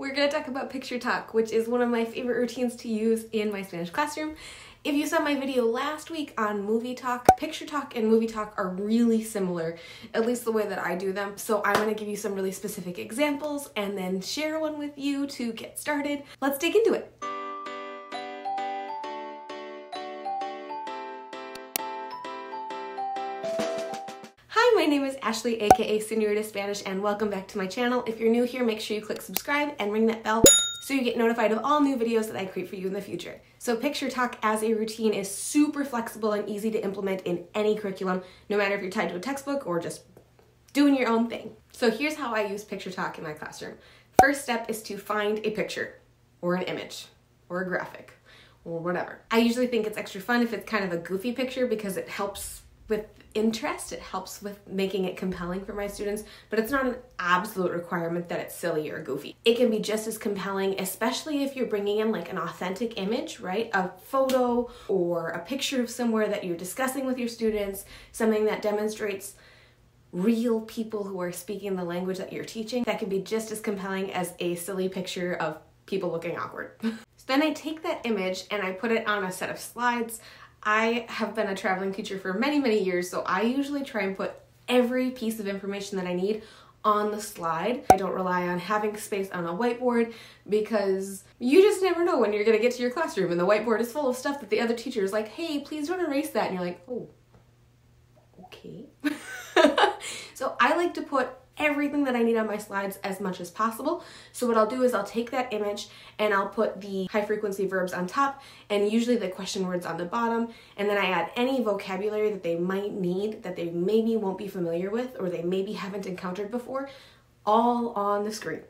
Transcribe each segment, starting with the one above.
we're going to talk about picture talk, which is one of my favorite routines to use in my Spanish classroom. If you saw my video last week on movie talk, picture talk and movie talk are really similar, at least the way that I do them. So I'm going to give you some really specific examples and then share one with you to get started. Let's dig into it. My name is Ashley, aka Señorita Spanish, and welcome back to my channel. If you're new here, make sure you click subscribe and ring that bell so you get notified of all new videos that I create for you in the future. So picture talk as a routine is super flexible and easy to implement in any curriculum, no matter if you're tied to a textbook or just doing your own thing. So here's how I use picture talk in my classroom. First step is to find a picture or an image or a graphic or whatever. I usually think it's extra fun if it's kind of a goofy picture because it helps with interest, it helps with making it compelling for my students, but it's not an absolute requirement that it's silly or goofy. It can be just as compelling, especially if you're bringing in like an authentic image, right? A photo or a picture of somewhere that you're discussing with your students, something that demonstrates real people who are speaking the language that you're teaching. That can be just as compelling as a silly picture of people looking awkward. So then I take that image and I put it on a set of slides. I have been a traveling teacher for many, many years, so I usually try and put every piece of information that I need on the slide. I don't rely on having space on a whiteboard because you just never know when you're gonna get to your classroom and the whiteboard is full of stuff that the other teacher is like, hey, please don't erase that. And you're like, oh, okay. So I like to put everything that I need on my slides as much as possible. So what I'll do is I'll take that image and I'll put the high frequency verbs on top and usually the question words on the bottom, and then I add any vocabulary that they might need that they maybe won't be familiar with or they maybe haven't encountered before, all on the screen.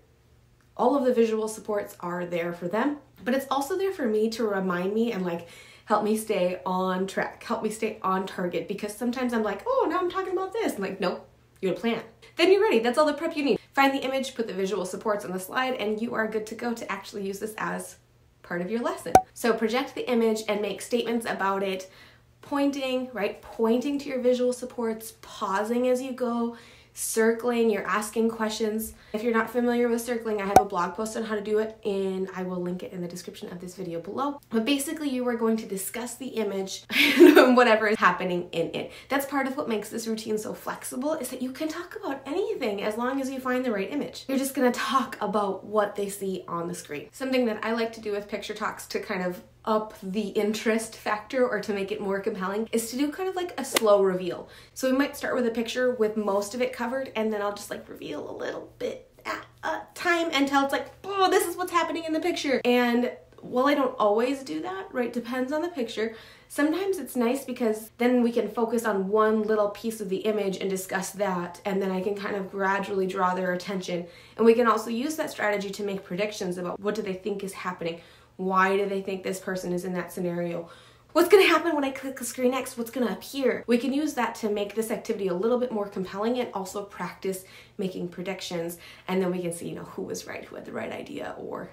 All of the visual supports are there for them, but it's also there for me to remind me and like help me stay on track, help me stay on target, because sometimes I'm like, oh, now I'm talking about this. I'm like, nope, you had a plan. Then you're ready. That's all the prep you need. Find the image, put the visual supports on the slide, and you are good to go to actually use this as part of your lesson. So project the image and make statements about it, pointing, right? Pointing to your visual supports, pausing as you go, circling, you're asking questions. If you're not familiar with circling, I have a blog post on how to do it and I will link it in the description of this video below. But basically you are going to discuss the image and whatever is happening in it. That's part of what makes this routine so flexible, is that you can talk about anything as long as you find the right image. You're just gonna talk about what they see on the screen. Something that I like to do with picture talks to kind of up the interest factor or to make it more compelling is to do kind of like a slow reveal. So we might start with a picture with most of it covered and then I'll just like reveal a little bit at a time until it's like, oh, this is what's happening in the picture. And while I don't always do that, right, depends on the picture, sometimes it's nice because then we can focus on one little piece of the image and discuss that, and then I can kind of gradually draw their attention. And we can also use that strategy to make predictions about what do they think is happening. Why do they think this person is in that scenario? What's going to happen when I click the screen next? What's going to appear? We can use that to make this activity a little bit more compelling and also practice making predictions. And then we can see, who was right, who had the right idea, or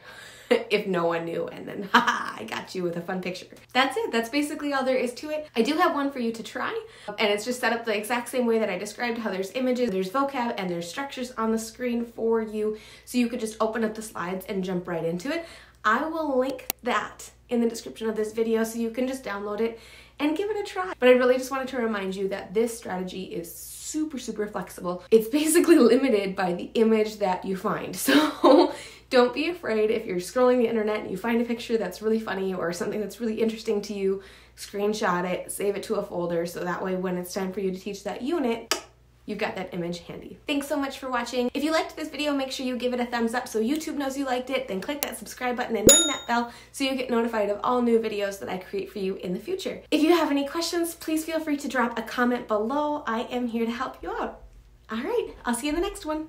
if no one knew, and then, haha, I got you with a fun picture. That's it. That's basically all there is to it. I do have one for you to try, and it's just set up the exact same way that I described, how there's images, there's vocab, and there's structures on the screen for you, so you could just open up the slides and jump right into it. I will link that in the description of this video so you can just download it and give it a try. But I really just wanted to remind you that this strategy is super, super flexible. It's basically limited by the image that you find. So don't be afraid if you're scrolling the internet and you find a picture that's really funny or something that's really interesting to you, screenshot it, save it to a folder so that way when it's time for you to teach that unit, you've got that image handy. Thanks so much for watching. If you liked this video, make sure you give it a thumbs up so YouTube knows you liked it, then click that subscribe button and ring that bell so you get notified of all new videos that I create for you in the future. If you have any questions, please feel free to drop a comment below. I am here to help you out. All right, I'll see you in the next one.